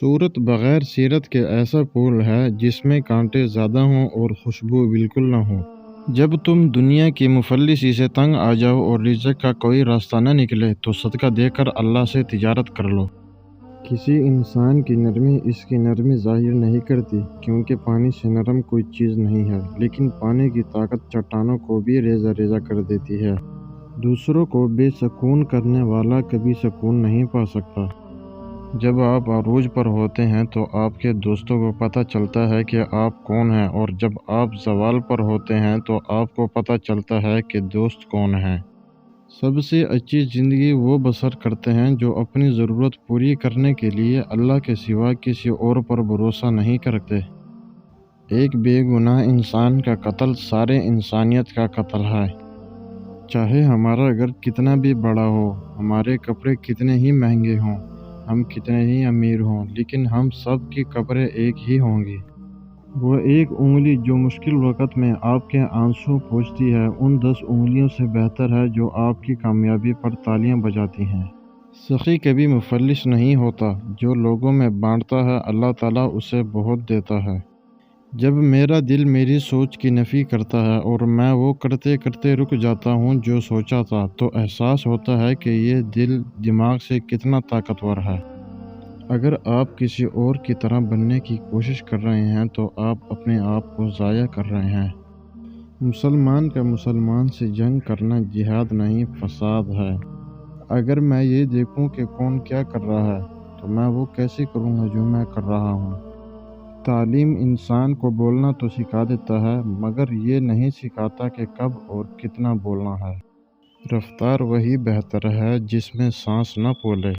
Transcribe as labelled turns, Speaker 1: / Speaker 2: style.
Speaker 1: صورت بغیر سیرت کے ایسا پھول ہے جس میں کانٹے زیادہ ہوں اور خوشبو بالکل نہ ہو۔ جب تم دنیا کی مفلسی سے تنگ آ جاؤ اور رزق کا کوئی راستہ نہ نکلے تو صدقہ دے کر اللہ سے تجارت کر لو۔ کسی انسان کی نرمی اس کی نرمی ظاہر نہیں کرتی، کیونکہ پانی سے نرم کوئی چیز نہیں ہے، لیکن پانی کی طاقت چٹانوں کو بھی ریزہ ریزہ کر دیتی ہے۔ دوسروں کو بے سکون کرنے والا کبھی سکون نہیں پا سکتا۔ جب آپ عروج پر ہوتے ہیں تو آپ کے دوستوں کو پتہ چلتا ہے کہ آپ کون ہیں، اور جب آپ زوال پر ہوتے ہیں تو آپ کو پتہ چلتا ہے کہ دوست کون ہیں۔ سب سے اچھی زندگی وہ بسر کرتے ہیں جو اپنی ضرورت پوری کرنے کے لیے اللہ کے سوا کسی اور پر بھروسہ نہیں کرتے۔ ایک بے گناہ انسان کا قتل سارے انسانیت کا قتل ہے۔ چاہے ہمارا گھر کتنا بھی بڑا ہو، ہمارے کپڑے کتنے ہی مہنگے ہوں، ہم کتنے ہی امیر ہوں، لیکن ہم سب کی قبریں ایک ہی ہوں گی۔ وہ ایک انگلی جو مشکل وقت میں آپ کے آنسو پوچھتی ہے ان 10 انگلیوں سے بہتر ہے جو آپ کی کامیابی پر تالیاں بجاتی ہیں۔ سخی کبھی مفلس نہیں ہوتا، جو لوگوں میں بانٹتا ہے اللہ تعالیٰ اسے بہت دیتا ہے۔ جب میرا دل میری سوچ کی نفی کرتا ہے اور میں وہ کرتے کرتے رک جاتا ہوں جو سوچا تھا، تو احساس ہوتا ہے کہ یہ دل دماغ سے کتنا طاقتور ہے۔ اگر آپ کسی اور کی طرح بننے کی کوشش کر رہے ہیں تو آپ اپنے آپ کو ضائع کر رہے ہیں۔ مسلمان کا مسلمان سے جنگ کرنا جہاد نہیں، فساد ہے۔ اگر میں یہ دیکھوں کہ کون کیا کر رہا ہے تو میں وہ کیسے کروں گا جو میں کر رہا ہوں۔ تعلیم انسان کو بولنا تو سکھا دیتا ہے، مگر یہ نہیں سکھاتا کہ کب اور کتنا بولنا ہے۔ رفتار وہی بہتر ہے جس میں سانس نہ پھولے۔